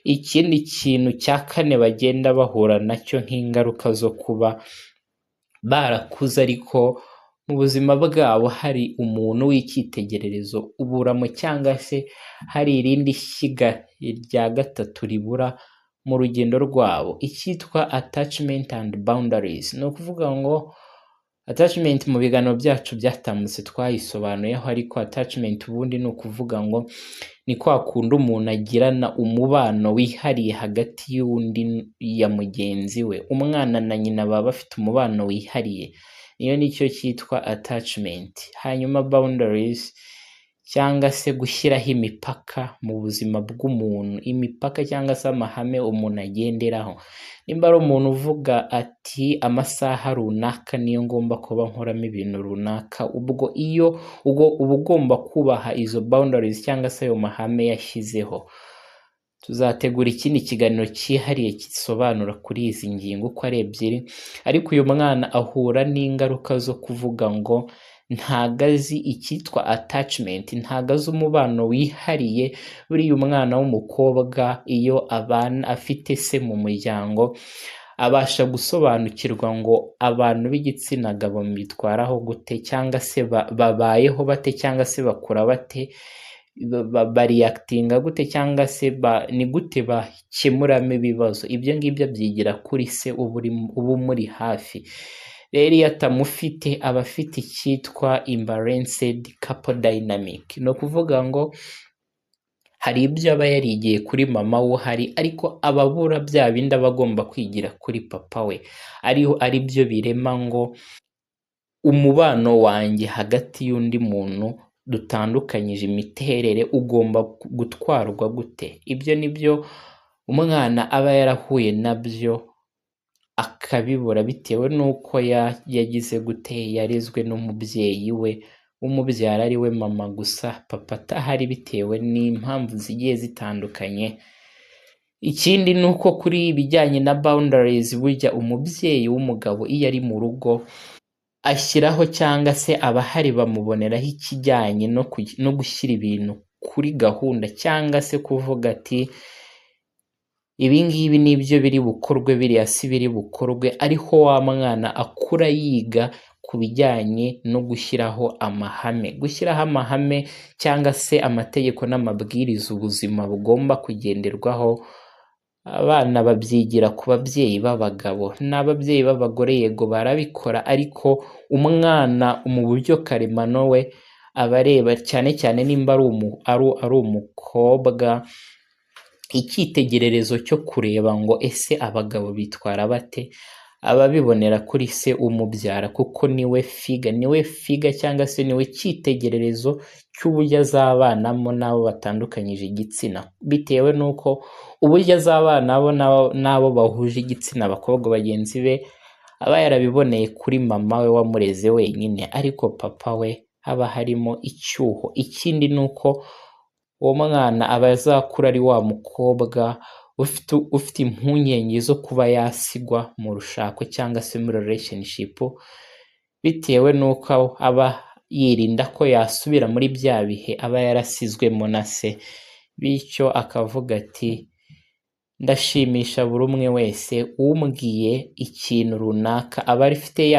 Ikindi kintu cya kane bagenda bahura nacyo nk'ingaruka zo kuba barakuze ariko mu buzima bwabo hari umuntu w'icyitegererezo uburamo, cyangwa se hari irindi shyiga rya gatatu ribura mu rugendo rwabo, icyitwa attachment and boundaries. Ni ukuvuga ngo attachment mu biganiro byacu byatambutse twayisobanuyeho, ariko attachment ubundi ni ukuvuga ngo ni kwa kundi umuntu agirana umubano wihariye hagati y'undi ya mugenzi we. Umwana na nyina baba bafite umubano wihariye, iyo nicyo cyitwa attachment. Hanyuma boundaries cyangwa se gushyiraho imipaka mu buzima bw'umuntu, imipaka cyangwa se amahame umuntu agenderaho. Nimba ari umuntu uvuga ati amasaha runaka niyo ngomba kuba nkoramo ibintu runaka, ubwo uba ugomba kubaha izo boundaries cyangwa se ayo mahame yashyizeho. Tuzategura ikindi kiganiro cyihariye gisobanura kuri izi ngingo uko ari ebyiri, ariko uyu mwana ahura n'ingaruka zo kuvuga ngo ntago azi icyitwa attachment, ntago azi umubano wihariye. Buriya umwana w'umukobwa iyo abana afite se mu muryango abasha gusobanukirwa ngo abantu b'igitsina gabo bitwaraho gute, cyangwa se babayeho bate, cyangwa se bakura bate, bariyakitinga gute, cyangwa se ni gute bakemuramo ibibazo. Ibyo ngibyo abyigira kuri se uba umuri hafi. Rero iyo atamufite aba afite icyitwa imbalanced couple dynamic. Ni ukuvuga ngo hari ibyo aba yarigiye kuri mama we uhari, ariko ababura bya bindi aba agomba kwigira kuri papa we, ari byo birema ngo umubano wanjye hagati y'undi muntu dutandukanyije imiterere ugomba gutwarwa gute. Ibyo nibyo umwana aba yarahuye nabyo akabibura bitewe n'uko yagize gute, yarezwe n'umubyeyi we umubyara ari we mama gusa, papa atahari bitewe n'impamvu zigiye zitandukanye. Ikindi ni uko kuri ibijyanye na boundaries, burya umubyeyi w'umugabo iyo ari mu rugo ashyiraho cyangwa se abahari bamuboneraho ikijyanye no gushyira ibintu kuri gahunda, cyangwa se kuvuga ati ibi ngibi nibyo biri bukorwe, biriya si biri bukorwe. Ariho wa mwana akura yiga ku bijyanye no gushyiraho amahame cyangwa se amategeko n'amabwiriza ubuzima bugomba kugenderwaho. Abana babyigira ku babyeyi b'abagabo, n'ababyeyi b'abagore yego barabikora, ariko umwana mu buryo karemano we aba areba cyane cyane nimba ari umukobwa, icyitegererezo cyo kureba ngo ese abagabo bitwara bate, ababibonera kuri se umubyara, kuko niwe figa cyangwa se niwe cyitegererezo cy'uburyo azabanamo n'abo batandukanyije igitsina, bitewe n'uko uburyo azabanamo n'abo bahuje igitsina abakobwa bagenzi be aba yarabiboneye kuri mama we wamureze wenyine, ariko papa we haba harimo icyuho. Ikindi ni uko uwo mwana aba azakura ari wa mukobwa ufite impungenge zo kuba yasigwa mu rushako cyangwa se muri relationship, bitewe n'uko aba yirinda ko yasubira muri bya bihe aba yarasizwemo na se, bityo akavuga ati ndashimisha buri umwe wese umbwiye ikintu runaka. Aba afite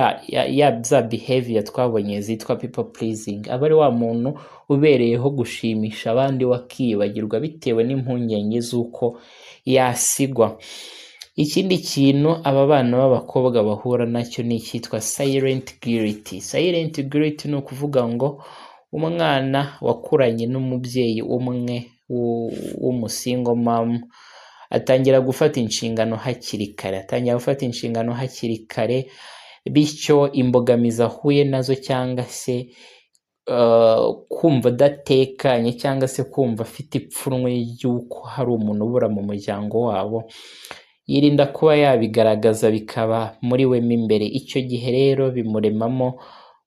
za behavior twabonye zitwa people pleasing, aba ari wa muntu ubereyeho gushimisha abandi wakiyibagirwa bitewe n'impungenge z'uko yasigwa. Ikindi kintu aba bana b'abakobwa bahura nacyo ni icyitwa silent guilt. Silent guilt ni ukuvuga ngo umwana wakuranye n'umubyeyi umwe w'umusingo mom atangira gufata inshingano hakiri kare, bityo imbogamizi ahuye nazo cyangwa se kumva adatekanye cyangwa se kumva afite ipfunwe ry'uko hari umuntu ubura mu muryango wabo, yirinda kuba yabigaragaza bikaba muri we mo imbere. Icyo gihe rero bimuremamo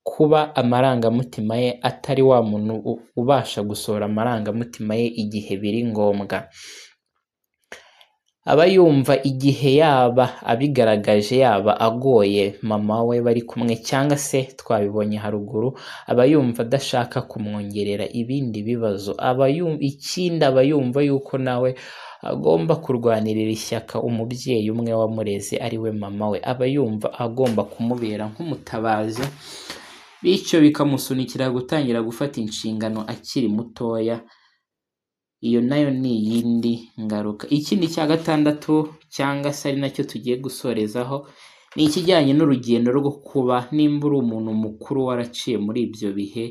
kuba amarangamutima ye atari wa muntu ubasha gusohora amarangamutima ye igihe biri ngombwa. Aba yumva igihe yaba abigaragaje yaba agoye mama we bari kumwe, cyangwa se twabibonye haruguru, aba yumva adashaka kumwongerera ibindi bibazo. Ikindi aba yumva yuko nawe agomba kurwanirira ishyaka umubyeyi umwe wamureze ari we mama we, aba yumva agomba kumubera nk'umutabazi, bityo bikamusunikira gutangira gufata inshingano akiri mutoya. Iyo nayo ni iyindi ngaruka. Ikindi cya gatandatu cyangwa se ari nacyo tugiye gusorezaho ni ikijyanye n'urugendo rwo kuba nimba uri umuntu mukuru waraciye muri ibyo bihe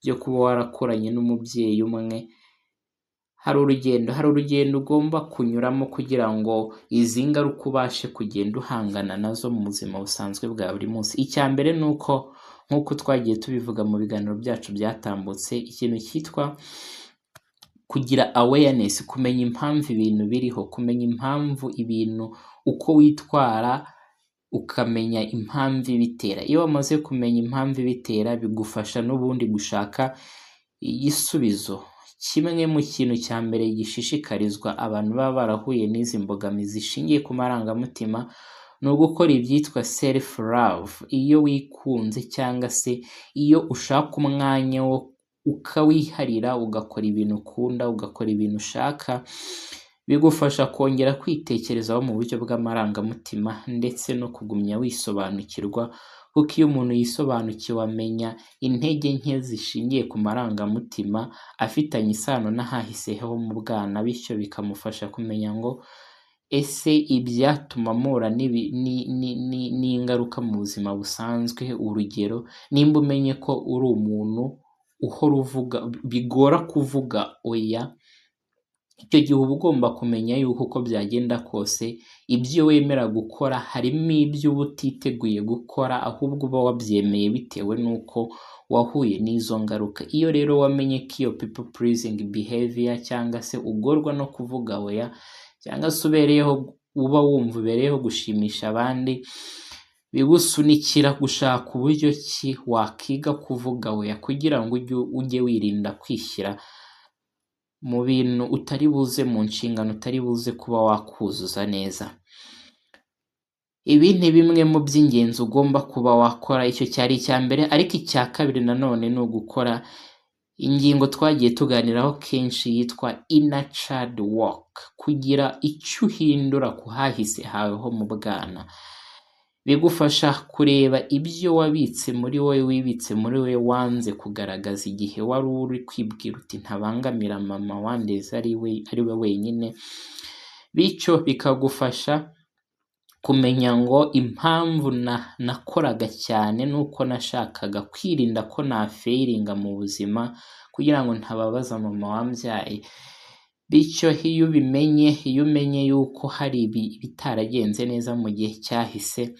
byo kuba warakoranye n'umubyeyi umwe, hari urugendo ugomba kunyuramo kugira ngo izi ngaruka ubashe kugenda uhangana nazo mu buzima busanzwe bwa buri munsi. Icya mbere ni uko nk'uko twagiye tubivuga mu biganiro byacu byatambutse, ikintu cyitwa kugira awareness, kumenya impamvu ibintu biriho, kumenya impamvu ibintu uko witwara, ukamenya impamvu ibitera. Iyo wamaze kumenya impamvu ibitera bigufasha n'ubundi gushaka igisubizo. Kimwe mu kintu cya mbere gishishikarizwa abantu baba barahuye n'izi mbogamizi zishingiye ku marangamutima ni ugukora ibyitwa self love. Iyo wikunze cyangwa se iyo ushaka umwanya wo ukawiharira, ugakora ibintu ukunda, ugakora ibintu ushaka, bigufasha kongera kwitekerezaho mu buryo bw'amarangamutima ndetse no kugumya wisobanukirwa, kuko iyo umuntu yisobanukiwe amenya intege nke zishingiye ku marangamutima afitanye isano n'ahahise ho mu bwana, bityo bikamufasha kumenya ngo ese ibyatuma mpura n'ingaruka mu buzima busanzwe. Urugero, nimba umenye ko uri umuntu uhora uvuga, bigora kuvuga oya, icyo gihe uba ugomba kumenya yuko uko byagenda kose ibyo wemera gukora harimo ibyo uba utiteguye gukora, ahubwo uba wabyemeye bitewe n'uko wahuye n'izo ngaruka. Iyo rero wamenye ko iyo people pleasing behavior cyangwa se ugorwa no kuvuga oya, cyangwa se uba wumva ubereyeho gushimisha abandi, bigusunikira gushaka uburyo ki wakiga kuvuga oya kugira ngo ujye wirinda kwishyira mu bintu utari buze, mu nshingano utari buze kuba wakuzuza neza. Ibi ni bimwe mu by'ingenzi ugomba kuba wakora. Icyo cyari icya mbere, ariko icya kabiri nanone ni ugukora ingingo twagiye tuganiraho kenshi yitwa inner child work, kugira icyo uhindura ku hahise hawe ho mu bwana. Bigufasha kureba ibyo wabitse muri wowe, wibitse muri wowe, wanze kugaragaza igihe wari uri kwibwira uti ntabangamira mama wandeze ari we wenyine, bityo bikagufasha kumenya ngo impamvu nakoraga cyane nuko nashakaga kwirinda ko nafeiringa mu buzima kugira ngo ntababaza mama wambyaye. Bityo iyo umenye yuko hari ibitaragenze neza mu gihe cyahise,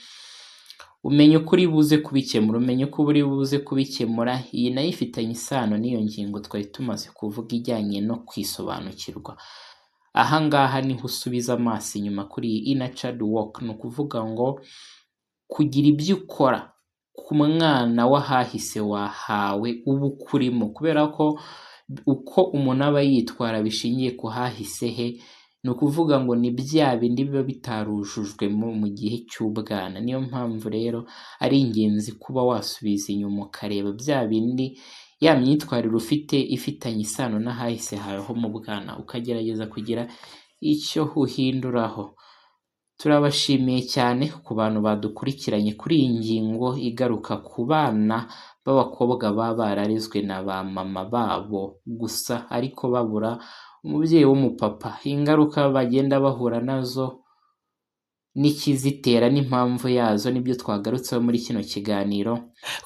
umenye uko uri buze kubikemura, umenye uko uri buze kubikemura. Iyi nayo ifitanye isano n'iyo ngingo twari tumaze kuvuga ijyanye no kwisobanukirwa. Aha ngaha niho usubiza amaso inyuma kuri iyi inner child work, ni ukuvuga ngo kugira ibyo ukora ku mwana w'ahahise wahawe uba ukurimo, kubera ko uko umuntu aba yitwara bishingiye ku hahise he, ni ukuvuga ngo ni bya bindi biba bitarujujwe mu gihe cy'ubwana. Niyo mpamvu rero ari ingenzi kuba wasubiza inyuma ukareba bya bindi, ya myitwarire ufite ifitanye isano n'ahahise hawe ho mu bwana, ukagerageza kugira icyo uhinduraho. Turabashimiye cyane ku bantu badukurikiranye kuri iyi ngingo igaruka ku bana b'abakobwa baba bararezwe na ba mama babo gusa ariko babura umubyeyi w'umupapa. Ingaruka bagenda bahura nazo n'ikizitera n'impamvu yazo nibyo twagarutseho muri kino kiganiro.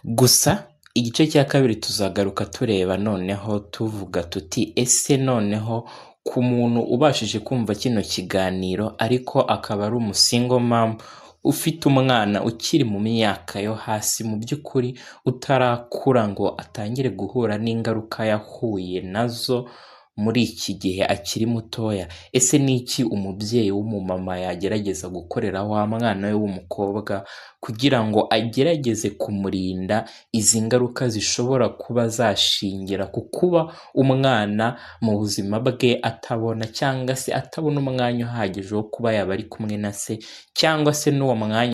Gusa igice cya kabiri tuzagaruka tureba noneho tuvuga tuti ese noneho ku muntu ubashije kumva kino kiganiro ariko akaba ari umusingle mom ufite umwana ukiri mu myaka yo hasi, mu by'ukuri utarakura ngo atangire guhura n'ingaruka yahuye nazo muri iki gihe akiri mutoya, ese ni iki umubyeyi w'umumama yagerageza gukorera wa mwana we w'umukobwa kugira ngo agerageze kumurinda izi ngaruka zishobora kuba zashingira ku kuba umwana mu buzima bwe atabona cyangwa se atabona umwanya uhagije wo kuba yaba ari kumwe na se, cyangwa se n'uwo mwanya